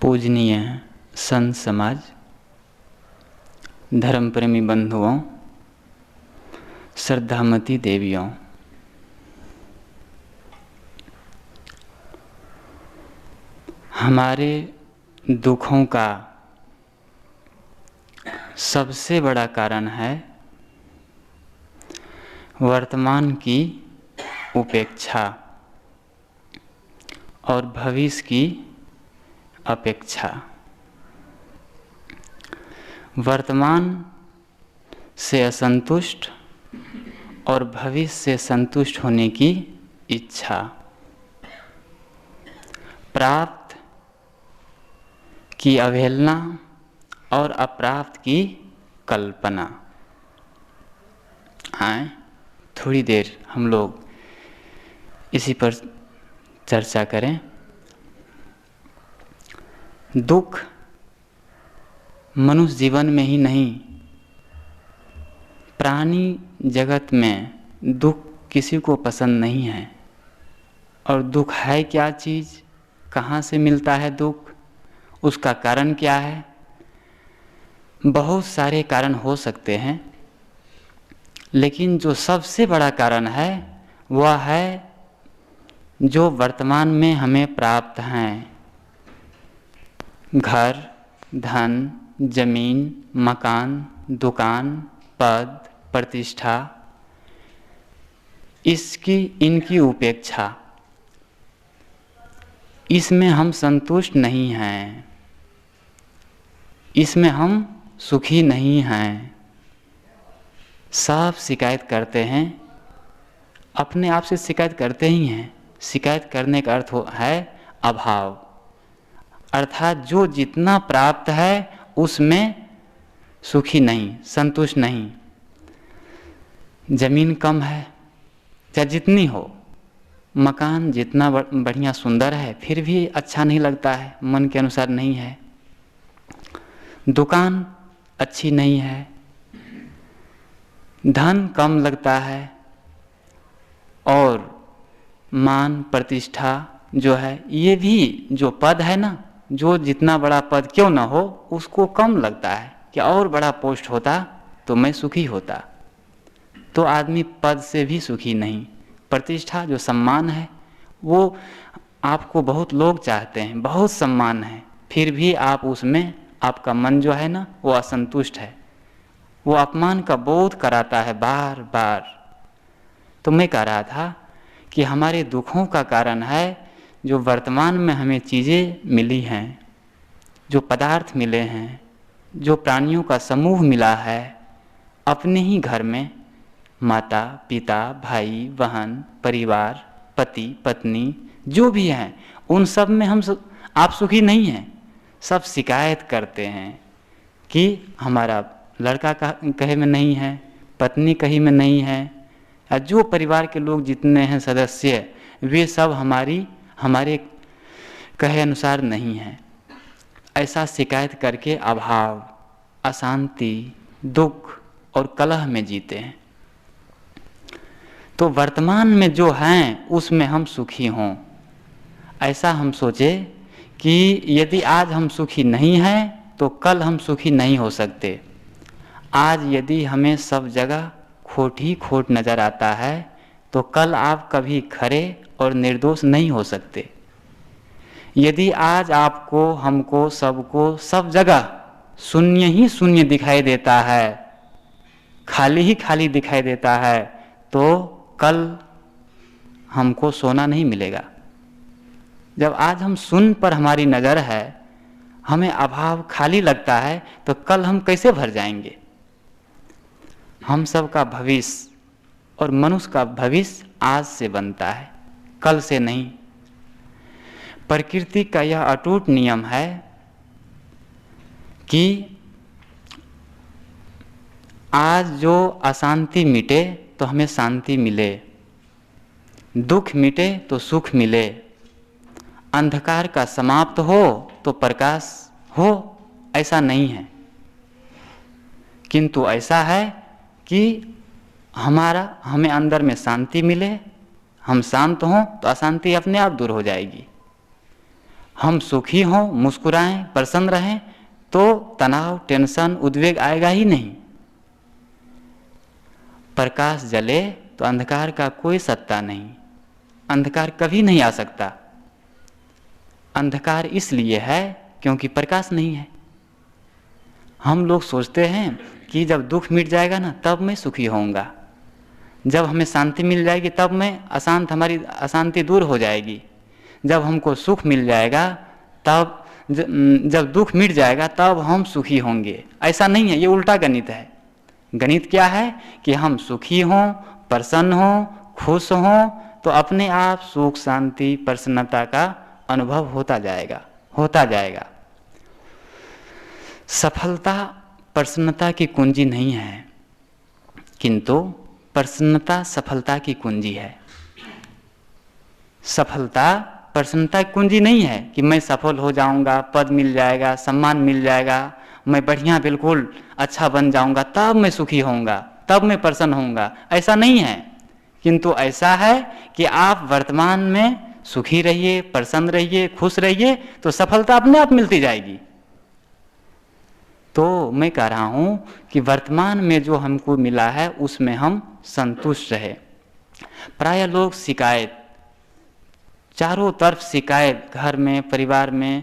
पूजनीय संत समाज, धर्म प्रेमी बंधुओं, श्रद्धामती देवियों, हमारे दुखों का सबसे बड़ा कारण है वर्तमान की उपेक्षा और भविष्य की अपेक्षा। वर्तमान से असंतुष्ट और भविष्य से संतुष्ट होने की इच्छा, प्राप्त की अवहेलना और अप्राप्त की कल्पना। आए थोड़ी देर हम लोग इसी पर चर्चा करें। दुख मनुष्य जीवन में ही नहीं, प्राणी जगत में दुख किसी को पसंद नहीं है। और दुख है क्या चीज़, कहाँ से मिलता है दुख, उसका कारण क्या है? बहुत सारे कारण हो सकते हैं, लेकिन जो सबसे बड़ा कारण है वह है जो वर्तमान में हमें प्राप्त हैं। घर, धन, जमीन, मकान, दुकान, पद, प्रतिष्ठा, इनकी उपेक्षा, इसमें हम संतुष्ट नहीं हैं, इसमें हम सुखी नहीं हैं। सब शिकायत करते हैं, अपने आप से शिकायत करते ही हैं। शिकायत करने का अर्थ है अभाव, अर्थात जो जितना प्राप्त है उसमें सुखी नहीं, संतुष्ट नहीं। जमीन कम है, चाहे जितनी हो, मकान जितना बढ़िया सुंदर है फिर भी अच्छा नहीं लगता है, मन के अनुसार नहीं है। दुकान अच्छी नहीं है, धन कम लगता है, और मान प्रतिष्ठा जो है, ये भी जो पद है ना, जो जितना बड़ा पद क्यों ना हो उसको कम लगता है कि और बड़ा पोस्ट होता तो मैं सुखी होता। तो आदमी पद से भी सुखी नहीं। प्रतिष्ठा जो सम्मान है वो आपको बहुत लोग चाहते हैं, बहुत सम्मान है, फिर भी आप उसमें, आपका मन जो है ना वो असंतुष्ट है, वो अपमान का बोध कराता है बार बार। तो मैं कह रहा था कि हमारे दुखों का कारण है जो वर्तमान में हमें चीज़ें मिली हैं, जो पदार्थ मिले हैं, जो प्राणियों का समूह मिला है अपने ही घर में, माता पिता, भाई बहन, परिवार, पति पत्नी, जो भी हैं, उन सब में आप सुखी नहीं हैं। सब शिकायत करते हैं कि हमारा लड़का कहे में नहीं है, पत्नी कहीं में नहीं है, या जो परिवार के लोग जितने हैं सदस्य, वे सब हमारे कहे अनुसार नहीं हैं। ऐसा शिकायत करके अभाव, अशांति, दुख और कलह में जीते हैं। तो वर्तमान में जो हैं उसमें हम सुखी हों, ऐसा हम सोचे कि यदि आज हम सुखी नहीं हैं तो कल हम सुखी नहीं हो सकते। आज यदि हमें सब जगह खोट ही खोट नज़र आता है तो कल आप कभी खरे और निर्दोष नहीं हो सकते। यदि आज आपको, हमको, सबको, सब जगह शून्य ही शून्य दिखाई देता है, खाली ही खाली दिखाई देता है, तो कल हमको सोना नहीं मिलेगा। जब आज हम शून्य पर हमारी नज़र है, हमें अभाव, खाली लगता है, तो कल हम कैसे भर जाएंगे? हम सब का भविष्य और मनुष्य का भविष्य आज से बनता है, कल से नहीं। प्रकृति का यह अटूट नियम है कि आज जो अशांति मिटे तो हमें शांति मिले, दुख मिटे तो सुख मिले, अंधकार का समाप्त हो तो प्रकाश हो, ऐसा नहीं है। किंतु ऐसा है कि हमें अंदर में शांति मिले, हम शांत हों तो अशांति अपने आप दूर हो जाएगी। हम सुखी हों, मुस्कुराएं, प्रसन्न रहें, तो तनाव, टेंशन, उद्वेग आएगा ही नहीं। प्रकाश जले तो अंधकार का कोई सत्ता नहीं, अंधकार कभी नहीं आ सकता। अंधकार इसलिए है क्योंकि प्रकाश नहीं है। हम लोग सोचते हैं कि जब दुख मिट जाएगा ना तब मैं सुखी होऊंगा, जब हमें शांति मिल जाएगी तब मैं हमारी अशांति दूर हो जाएगी, जब हमको सुख मिल जाएगा तब, जब दुख मिट जाएगा तब हम सुखी होंगे। ऐसा नहीं है, ये उल्टा गणित है। गणित क्या है कि हम सुखी हों, प्रसन्न हों, खुश हों तो अपने आप सुख, शांति, प्रसन्नता का अनुभव होता जाएगा। सफलता प्रसन्नता की कुंजी नहीं है, किंतु प्रसन्नता सफलता की कुंजी है। सफलता प्रसन्नता की कुंजी नहीं है कि मैं सफल हो जाऊंगा, पद मिल जाएगा, सम्मान मिल जाएगा, मैं बढ़िया बिल्कुल अच्छा बन जाऊंगा तब मैं सुखी होऊंगा, तब मैं प्रसन्न होऊंगा। ऐसा नहीं है, किंतु ऐसा है कि आप वर्तमान में सुखी रहिए, प्रसन्न रहिए, खुश रहिए तो सफलता अपने आप मिलती जाएगी। तो मैं कह रहा हूं कि वर्तमान में जो हमको मिला है उसमें हम संतुष्ट रहे। प्राय लोग शिकायत, चारों तरफ शिकायत, घर में, परिवार में,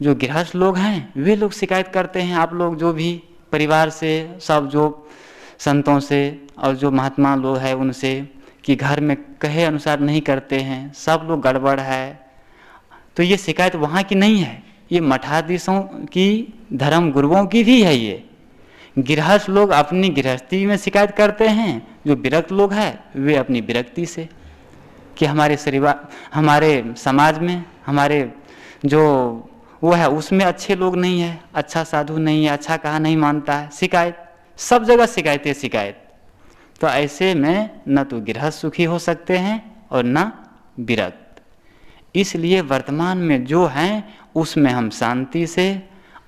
जो गृहस्थ लोग हैं वे लोग शिकायत करते हैं। आप लोग जो भी परिवार से, सब जो संतों से और जो महात्मा लोग हैं उनसे, कि घर में कहे अनुसार नहीं करते हैं, सब लोग गड़बड़ है। तो ये शिकायत वहाँ की नहीं है, ये मठाधीशों की, धर्म गुरुओं की भी है। ये गृहस्थ लोग अपनी गृहस्थी में शिकायत करते हैं, जो विरक्त लोग हैं वे अपनी विरक्ति से, कि हमारे समाज में, हमारे जो वो है उसमें अच्छे लोग नहीं है, अच्छा साधु नहीं है, अच्छा कहा नहीं मानता है। शिकायत, सब जगह शिकायत। तो ऐसे में न तो गृहस्थ सुखी हो सकते हैं और न विरक्त। इसलिए वर्तमान में जो हैं उसमें हम शांति से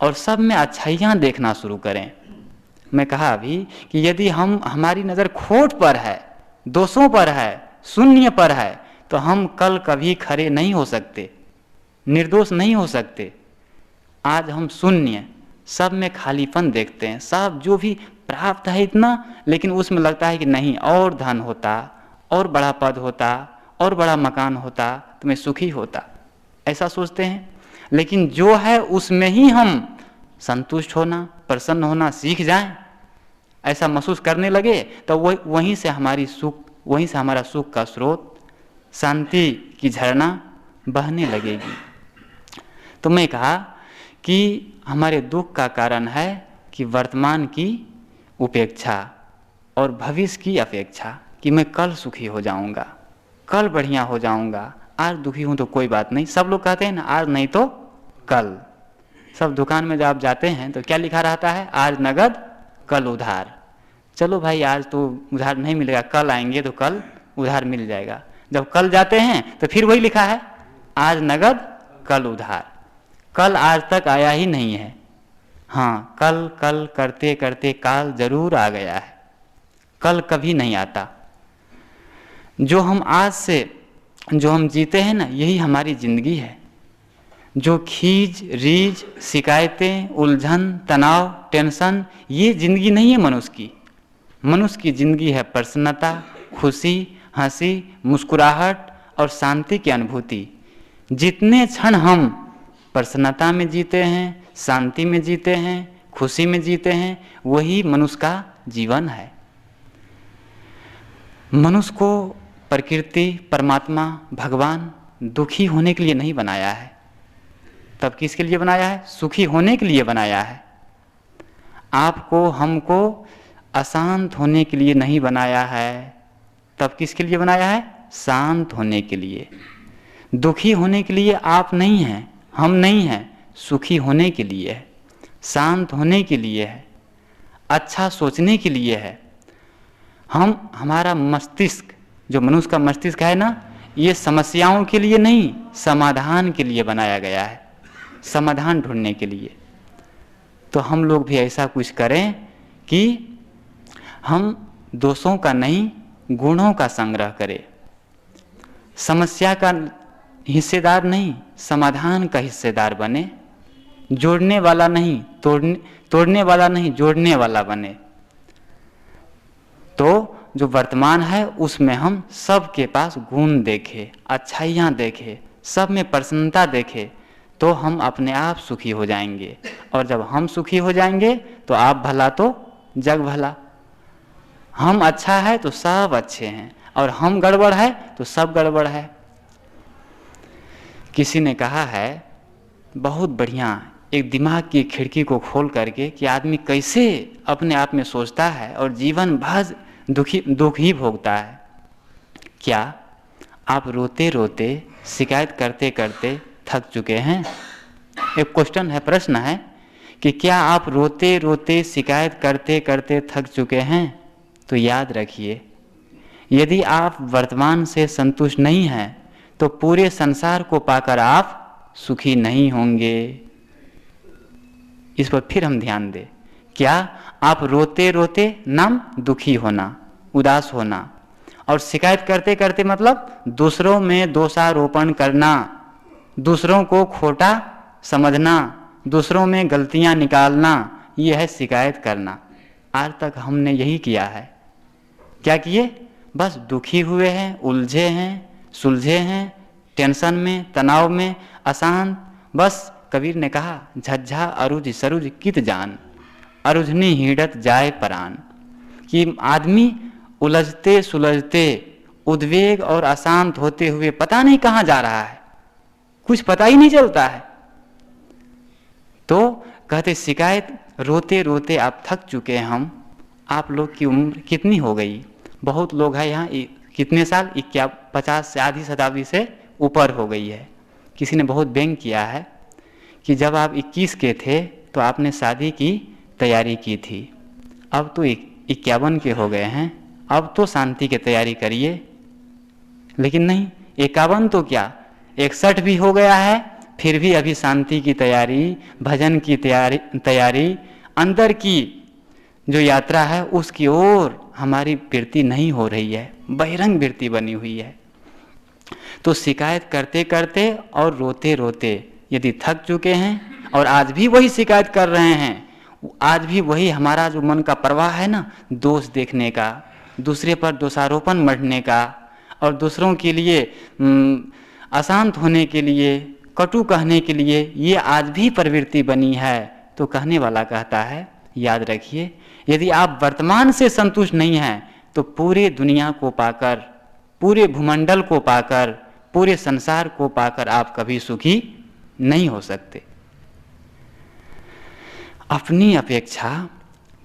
और सब में अच्छाइयाँ देखना शुरू करें। मैं कहा अभी कि यदि हमारी नज़र खोट पर है, दोषों पर है, शून्य पर है, तो हम कल कभी खरे नहीं हो सकते, निर्दोष नहीं हो सकते। आज हम शून्य, सब में खालीपन देखते हैं, सब जो भी प्राप्त है इतना, लेकिन उसमें लगता है कि नहीं और धन होता, और बड़ा पद होता, और बड़ा मकान होता तो मैं सुखी होता, ऐसा सोचते हैं। लेकिन जो है उसमें ही हम संतुष्ट होना, प्रसन्न होना सीख जाएं, ऐसा महसूस करने लगे तो वहीं से हमारा सुख का स्रोत, शांति की झरना बहने लगेगी। तो मैं कहा कि हमारे दुख का कारण है कि वर्तमान की उपेक्षा और भविष्य की अपेक्षा, कि मैं कल सुखी हो जाऊंगा, कल बढ़िया हो जाऊंगा, आज दुखी हूं तो कोई बात नहीं। सब लोग कहते हैं ना, आज नहीं तो कल। सब दुकान में जब आप जाते हैं तो क्या लिखा रहता है, आज नगद कल उधार। चलो भाई आज तो उधार नहीं मिलेगा, कल आएंगे तो कल उधार मिल जाएगा। जब कल जाते हैं तो फिर वही लिखा है, आज नगद कल उधार। कल आज तक आया ही नहीं है। हाँ, कल कल करते करते काल जरूर आ गया है, कल कभी नहीं आता। जो हम आज से जो हम जीते हैं ना, यही हमारी जिंदगी है। जो खीज, रीझ, शिकायतें, उलझन, तनाव, टेंशन, ये जिंदगी नहीं है मनुष्य की। मनुष्य की जिंदगी है प्रसन्नता, खुशी, हंसी, मुस्कुराहट और शांति की अनुभूति। जितने क्षण हम प्रसन्नता में जीते हैं, शांति में जीते हैं, खुशी में जीते हैं, वही मनुष्य का जीवन है। मनुष्य को प्रकृति, परमात्मा, भगवान दुखी होने के लिए नहीं बनाया है। तब किसके लिए बनाया है? सुखी होने के लिए बनाया है। आपको, हमको अशांत होने के लिए नहीं बनाया है। तब किसके लिए बनाया है? शांत होने के लिए। दुखी होने के लिए आप नहीं हैं, हम नहीं हैं, सुखी होने के लिए है, शांत होने के लिए है, अच्छा सोचने के लिए है। हमारा मस्तिष्क, जो मनुष्य का मस्तिष्क है ना, ये समस्याओं के लिए नहीं, समाधान के लिए बनाया गया है, समाधान ढूंढने के लिए। तो हम लोग भी ऐसा कुछ करें कि हम दोषों का नहीं, गुणों का संग्रह करें। समस्या का हिस्सेदार नहीं, समाधान का हिस्सेदार बने, जोड़ने वाला नहीं, तोड़ने वाला नहीं, जोड़ने वाला बने। तो जो वर्तमान है उसमें हम सबके पास गुण देखें, अच्छाइयाँ देखें, सब में प्रसन्नता देखें, तो हम अपने आप सुखी हो जाएंगे। और जब हम सुखी हो जाएंगे तो आप भला तो जग भला। हम अच्छा है तो सब अच्छे हैं, और हम गड़बड़ है तो सब गड़बड़ है। किसी ने कहा है बहुत बढ़िया, एक दिमाग की खिड़की को खोल करके कि आदमी कैसे अपने आप में सोचता है और जीवन भर दुख ही भोगता है। क्या आप रोते रोते, शिकायत करते करते थक चुके हैं? एक क्वेश्चन है, प्रश्न है कि क्या आप रोते रोते, शिकायत करते करते थक चुके हैं? तो याद रखिए, यदि आप वर्तमान से संतुष्ट नहीं हैं तो पूरे संसार को पाकर आप सुखी नहीं होंगे। इस पर फिर हम ध्यान दें। क्या आप रोते रोते नाम दुखी होना, उदास होना, और शिकायत करते करते मतलब दूसरों में दोषारोपण करना, दूसरों को खोटा समझना, दूसरों में गलतियां निकालना, यह है शिकायत करना। आज तक हमने यही किया है। क्या किए? बस दुखी हुए हैं, उलझे हैं, सुलझे हैं, टेंशन में, तनाव में, अशांत। बस कबीर ने कहा, झज्झा अरुझ सरुझ कित जान, अरुझनी हिड़त जाए परान। कि आदमी उलझते सुलझते, उद्वेग और अशांत होते हुए पता नहीं कहाँ जा रहा है, कुछ पता ही नहीं चलता है। तो कहते शिकायत रोते रोते आप थक चुके हैं। हम, आप लोग की उम्र कितनी हो गई? बहुत लोग हैं यहाँ, कितने साल? 50 से आधी शताब्दी से ऊपर हो गई है। किसी ने बहुत व्यंग किया है कि जब आप 21 के थे तो आपने शादी की तैयारी की थी, अब तो 51 के हो गए हैं, अब तो शांति की तैयारी करिए। लेकिन नहीं, 51 तो क्या, 61 भी हो गया है, फिर भी अभी शांति की तैयारी, भजन की तैयारी, अंदर की जो यात्रा है उसकी ओर हमारी वृत्ति नहीं हो रही है, बहिरंग वृत्ति बनी हुई है। तो शिकायत करते करते और रोते रोते यदि थक चुके हैं और आज भी वही शिकायत कर रहे हैं, आज भी वही हमारा जो मन का प्रवाह है ना, दोष देखने का, दूसरे पर दोषारोपण मढ़ने का, और दूसरों के लिए अशांत होने के लिए, कटु कहने के लिए, ये आज भी प्रवृत्ति बनी है। तो कहने वाला कहता है, याद रखिए, यदि आप वर्तमान से संतुष्ट नहीं हैं तो पूरे दुनिया को पाकर, पूरे भूमंडल को पाकर, पूरे संसार को पाकर आप कभी सुखी नहीं हो सकते। अपनी अपेक्षा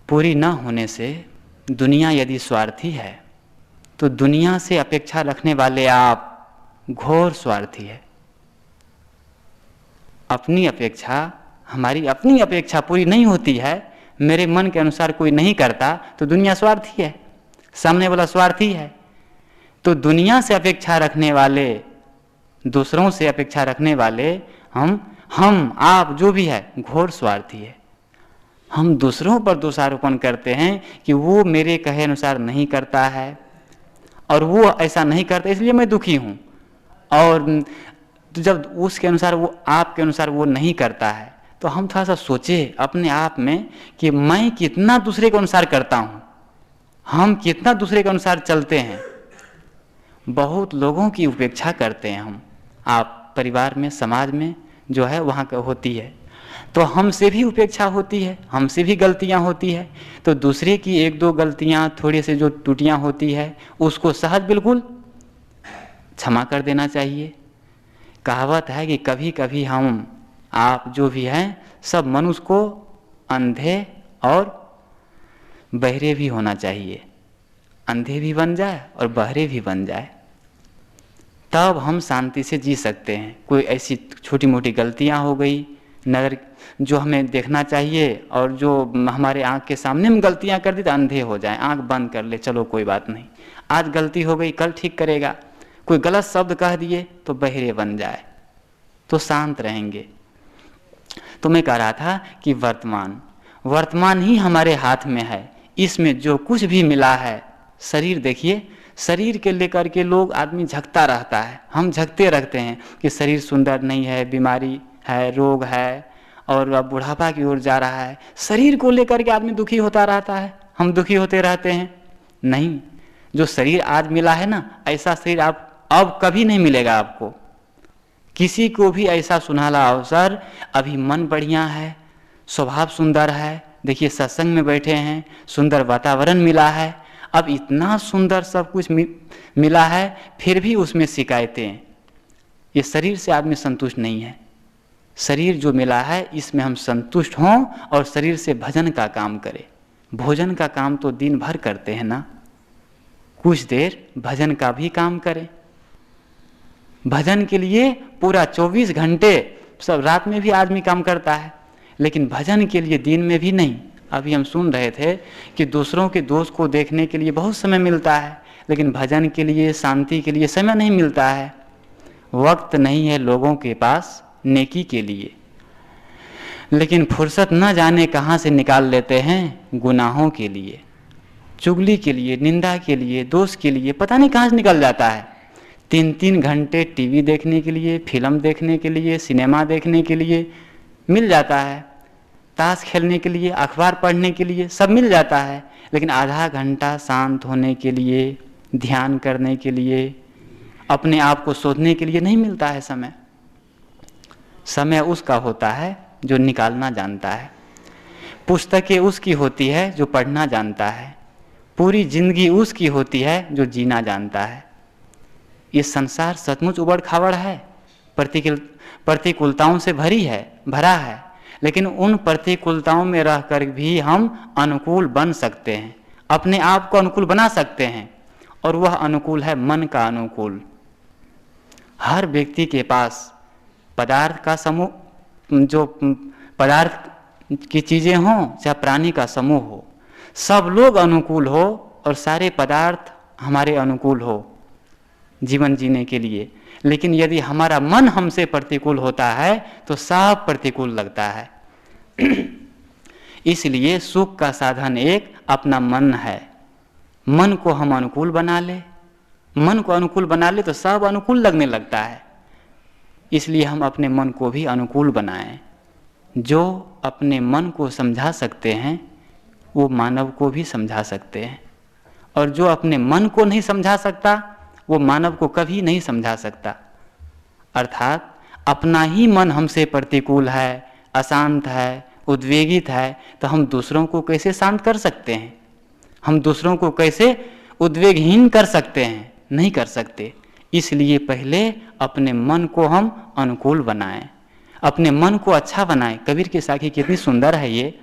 पूरी न होने से दुनिया यदि स्वार्थी है तो दुनिया से अपेक्षा रखने वाले आप घोर स्वार्थी है। अपनी अपेक्षा, हमारी अपनी अपेक्षा पूरी नहीं होती है, मेरे मन के अनुसार कोई नहीं करता तो दुनिया स्वार्थी है, सामने वाला स्वार्थी है। तो दुनिया से अपेक्षा रखने वाले, दूसरों से अपेक्षा रखने वाले हम आप जो भी है, घोर स्वार्थी है। हम दूसरों पर दोषारोपण करते हैं कि वो मेरे कहे अनुसार नहीं करता है और वो ऐसा नहीं करता इसलिए मैं दुखी हूँ, और तो जब उसके अनुसार, वो आपके अनुसार वो नहीं करता है, तो हम थोड़ा सा सोचे अपने आप में कि मैं कितना दूसरे के अनुसार करता हूँ, हम कितना दूसरे के अनुसार चलते हैं। बहुत लोगों की उपेक्षा करते हैं हम, आप परिवार में, समाज में जो है वहाँ का होती है, तो हमसे भी उपेक्षा होती है, हमसे भी गलतियाँ होती है। तो दूसरे की एक दो गलतियाँ, थोड़ी से जो त्रुटियाँ होती है, उसको सहज बिल्कुल क्षमा कर देना चाहिए। कहावत है कि कभी कभी हम आप जो भी हैं सब मनुष्य को अंधे और बहरे भी होना चाहिए, अंधे भी बन जाए और बहरे भी बन जाए, तब हम शांति से जी सकते हैं। कोई ऐसी छोटी मोटी गलतियां हो गई, नगर जो हमें देखना चाहिए और जो हमारे आँख के सामने में गलतियां कर दी तो अंधे हो जाए, आँख बंद कर ले, चलो कोई बात नहीं, आज गलती हो गई कल ठीक करेगा। कोई गलत शब्द कह दिए तो बहरे बन जाए, तो शांत रहेंगे। तो मैं कह रहा था कि वर्तमान ही हमारे हाथ में है, इसमें जो कुछ भी मिला है, शरीर देखिए, शरीर के लेकर के लोग आदमी झकता रहता है, हम झकते रहते हैं कि शरीर सुंदर नहीं है, बीमारी है, रोग है और अब बुढ़ापा की ओर जा रहा है। शरीर को लेकर के आदमी दुखी होता रहता है, हम दुखी होते रहते हैं। नहीं, जो शरीर आज मिला है ना, ऐसा शरीर आप अब कभी नहीं मिलेगा आपको। किसी को भी ऐसा सुनहला अवसर, अभी मन बढ़िया है, स्वभाव सुंदर है, देखिए सत्संग में बैठे हैं, सुंदर वातावरण मिला है, अब इतना सुंदर सब कुछ मिला है, फिर भी उसमें शिकायतें। ये शरीर से आदमी संतुष्ट नहीं है। शरीर जो मिला है इसमें हम संतुष्ट हों और शरीर से भजन का काम करें। भोजन का काम तो दिन भर करते हैं ना, कुछ देर भजन का भी काम करें। भजन के लिए पूरा 24 घंटे, सब रात में भी आदमी काम करता है, लेकिन भजन के लिए दिन में भी नहीं। अभी हम सुन रहे थे कि दूसरों के दोष को देखने के लिए बहुत समय मिलता है, लेकिन भजन के लिए, शांति के लिए समय नहीं मिलता है। वक्त नहीं है लोगों के पास नेकी के लिए, लेकिन फुर्सत न जाने कहाँ से निकाल लेते हैं गुनाहों के लिए, चुगली के लिए, निंदा के लिए, दोष के लिए, पता नहीं कहाँ से निकल जाता है। 3-3 घंटे टीवी देखने के लिए, फिल्म देखने के लिए, सिनेमा देखने के लिए मिल जाता है, ताश खेलने के लिए, अखबार पढ़ने के लिए सब मिल जाता है, लेकिन आधा घंटा शांत होने के लिए, ध्यान करने के लिए, अपने आप को सोचने के लिए नहीं मिलता है समय। समय उसका होता है जो निकालना जानता है। पुस्तकें उसकी होती है जो पढ़ना जानता है। पूरी जिंदगी उसकी होती है जो जीना जानता है। ये संसार सचमुच उबड़ खाबड़ है, प्रतिकूलताओं से भरा है, लेकिन उन प्रतिकूलताओं में रहकर भी हम अनुकूल बन सकते हैं, अपने आप को अनुकूल बना सकते हैं, और वह अनुकूल है मन का अनुकूल। हर व्यक्ति के पास पदार्थ का समूह, जो पदार्थ की चीज़ें हों चाहे प्राणी का समूह हो, सब लोग अनुकूल हो और सारे पदार्थ हमारे अनुकूल हो जीवन जीने के लिए। लेकिन यदि हमारा मन हमसे प्रतिकूल होता है तो सब प्रतिकूल लगता है। इसलिए सुख का साधन एक अपना मन है। मन को हम अनुकूल बना ले, मन को अनुकूल बना ले तो सब अनुकूल लगने लगता है। इसलिए हम अपने मन को भी अनुकूल बनाएं। जो अपने मन को समझा सकते हैं वो मानव को भी समझा सकते हैं, और जो अपने मन को नहीं समझा सकता वो मानव को कभी नहीं समझा सकता। अर्थात अपना ही मन हमसे प्रतिकूल है, अशांत है, उद्वेगित है, तो हम दूसरों को कैसे शांत कर सकते हैं? हम दूसरों को कैसे उद्वेगहीन कर सकते हैं? नहीं कर सकते। इसलिए पहले अपने मन को हम अनुकूल बनाएं, अपने मन को अच्छा बनाएं। कबीर की साखी कितनी सुंदर है ये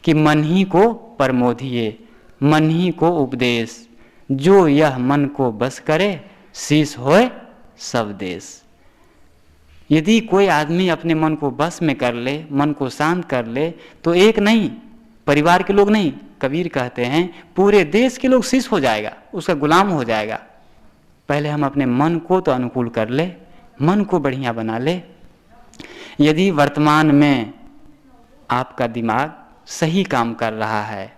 कि मन ही को प्रमोदिए, मन ही को उपदेश, जो यह मन को बस करे, शीश होए सब देश। यदि कोई आदमी अपने मन को बस में कर ले, मन को शांत कर ले, तो एक नहीं, परिवार के लोग नहीं, कबीर कहते हैं पूरे देश के लोग शीश हो जाएगा, उसका गुलाम हो जाएगा। पहले हम अपने मन को तो अनुकूल कर ले, मन को बढ़िया बना ले। यदि वर्तमान में आपका दिमाग सही काम कर रहा है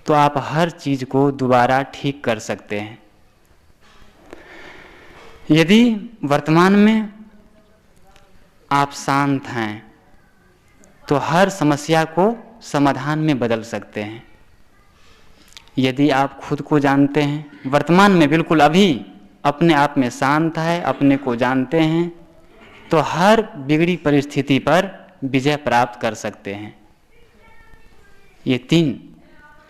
तो आप हर चीज को दोबारा ठीक कर सकते हैं। यदि वर्तमान में आप शांत हैं तो हर समस्या को समाधान में बदल सकते हैं। यदि आप खुद को जानते हैं, वर्तमान में बिल्कुल अभी अपने आप में शांत है, अपने को जानते हैं, तो हर बिगड़ी परिस्थिति पर विजय प्राप्त कर सकते हैं। ये 3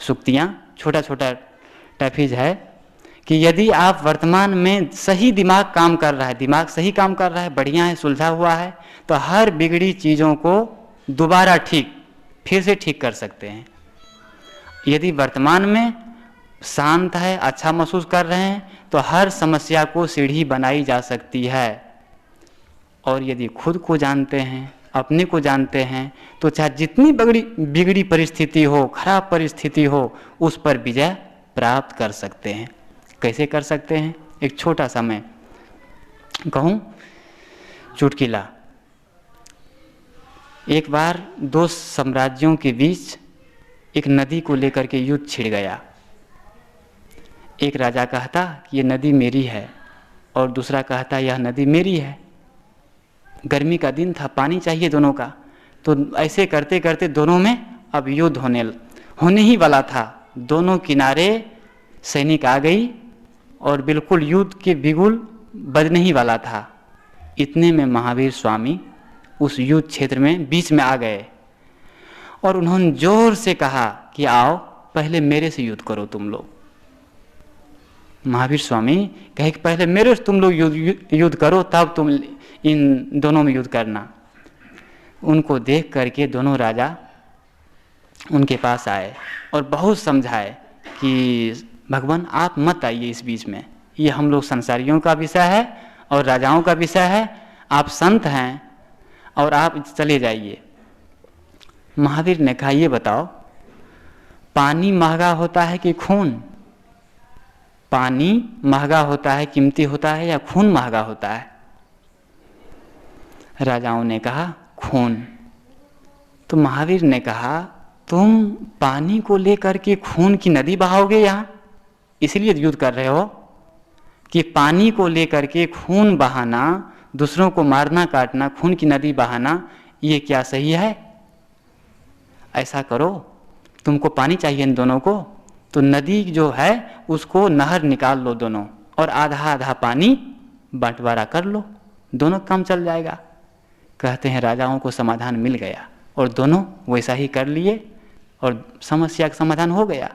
सूक्तियाँ, छोटा छोटा टैफिज है कि यदि आप वर्तमान में सही दिमाग काम कर रहा है, दिमाग सही काम कर रहा है, बढ़िया है, सुलझा हुआ है, तो हर बिगड़ी चीज़ों को दोबारा फिर से ठीक कर सकते हैं। यदि वर्तमान में शांत है, अच्छा महसूस कर रहे हैं, तो हर समस्या को सीढ़ी बनाई जा सकती है। और यदि खुद को जानते हैं, अपने को जानते हैं, तो चाहे जितनी बिगड़ी परिस्थिति हो, खराब परिस्थिति हो, उस पर विजय प्राप्त कर सकते हैं। कैसे कर सकते हैं? एक छोटा सा मैं कहूँ चुटकिला। एक बार 2 साम्राज्यों के बीच एक नदी को लेकर के युद्ध छिड़ गया। एक राजा कहता कि ये नदी मेरी है और दूसरा कहता यह नदी मेरी है। गर्मी का दिन था, पानी चाहिए दोनों का। तो ऐसे करते करते दोनों में अब युद्ध होने ही वाला था। दोनों किनारे सैनिक आ गई और बिल्कुल युद्ध के बिगुल बजने ही वाला था। इतने में महावीर स्वामी उस युद्ध क्षेत्र में बीच में आ गए और उन्होंने जोर से कहा कि आओ पहले मेरे से युद्ध करो तुम लोग। महावीर स्वामी कहे कि पहले मेरे से तुम लोग युद्ध करो, तब तुम इन दोनों में युद्ध करना। उनको देख करके दोनों राजा उनके पास आए और बहुत समझाए कि भगवान आप मत आइए इस बीच में, ये हम लोग संसारियों का विषय है और राजाओं का विषय है, आप संत हैं और आप चले जाइए। महावीर ने कहा ये बताओ, पानी महंगा होता है कि खून? पानी महंगा होता है, कीमती होता है, या खून महंगा होता है? राजाओं ने कहा खून। तो महावीर ने कहा तुम पानी को लेकर के खून की नदी बहाओगे यहाँ, इसलिए युद्ध कर रहे हो कि पानी को लेकर के खून बहाना, दूसरों को मारना काटना, खून की नदी बहाना, ये क्या सही है? ऐसा करो, तुमको पानी चाहिए इन दोनों को, तो नदी जो है उसको नहर निकाल लो दोनों, और आधा आधा पानी बंटवारा कर लो, दोनों काम चल जाएगा। कहते हैं राजाओं को समाधान मिल गया और दोनों वैसा ही कर लिए और समस्या का समाधान हो गया।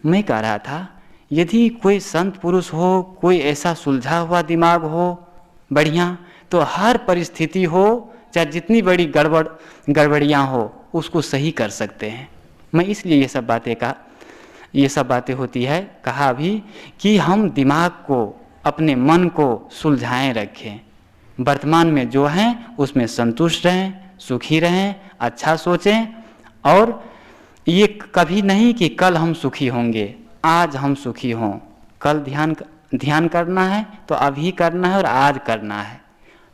मैं कह रहा था यदि कोई संत पुरुष हो, कोई ऐसा सुलझा हुआ दिमाग हो बढ़िया, तो हर परिस्थिति हो चाहे जितनी बड़ी गड़बड़ियाँ हो उसको सही कर सकते हैं। मैं इसलिए ये सब बातें होती है कहा भी कि हम दिमाग को, अपने मन को सुलझाएं रखें, वर्तमान में जो हैं उसमें संतुष्ट रहें, सुखी रहें, अच्छा सोचें। और ये कभी नहीं कि कल हम सुखी होंगे, आज हम सुखी हों। कल ध्यान करना है तो अभी करना है और आज करना है।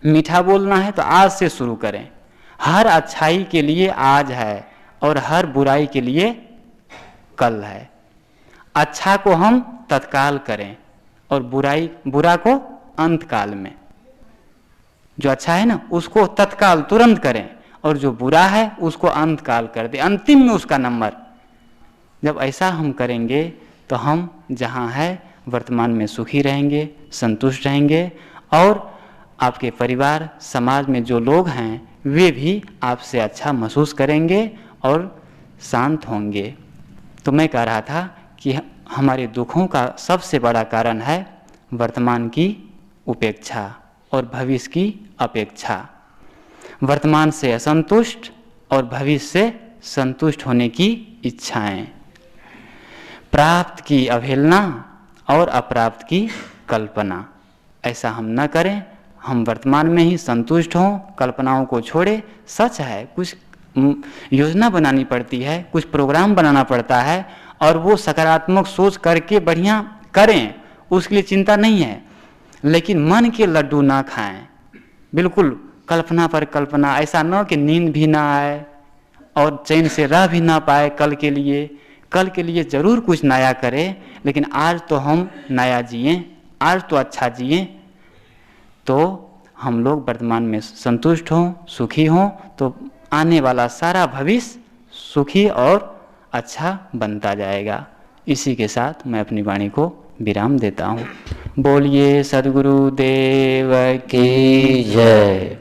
मीठा बोलना है तो आज से शुरू करें। हर अच्छाई के लिए आज है और हर बुराई के लिए कल है। अच्छा को हम तत्काल करें और बुरा को अंत काल में। जो अच्छा है ना उसको तत्काल तुरंत करें और जो बुरा है उसको अंत काल कर दे, अंतिम में उसका नंबर। जब ऐसा हम करेंगे तो हम जहाँ है वर्तमान में सुखी रहेंगे, संतुष्ट रहेंगे, और आपके परिवार समाज में जो लोग हैं वे भी आपसे अच्छा महसूस करेंगे और शांत होंगे। तो मैं कह रहा था कि हमारे दुखों का सबसे बड़ा कारण है वर्तमान की उपेक्षा और भविष्य की अपेक्षा। वर्तमान से असंतुष्ट और भविष्य से संतुष्ट होने की इच्छाएं, प्राप्त की अवहेलना और अप्राप्त की कल्पना। ऐसा हम न करें, हम वर्तमान में ही संतुष्ट हों, कल्पनाओं को छोड़े। सच है कुछ योजना बनानी पड़ती है, कुछ प्रोग्राम बनाना पड़ता है और वो सकारात्मक सोच करके बढ़िया करें, उसके लिए चिंता नहीं है। लेकिन मन के लड्डू ना खाएं, बिल्कुल कल्पना पर कल्पना। ऐसा न कि नींद भी ना आए और चैन से रह भी ना पाए कल के लिए। कल के लिए ज़रूर कुछ नया करें, लेकिन आज तो हम नया जिएं, आज तो अच्छा जिएं। तो हम लोग वर्तमान में संतुष्ट हों, सुखी हों, तो आने वाला सारा भविष्य सुखी और अच्छा बनता जाएगा। इसी के साथ मैं अपनी वाणी को विराम देता हूँ। बोलिए सद्गुरु देव की जय।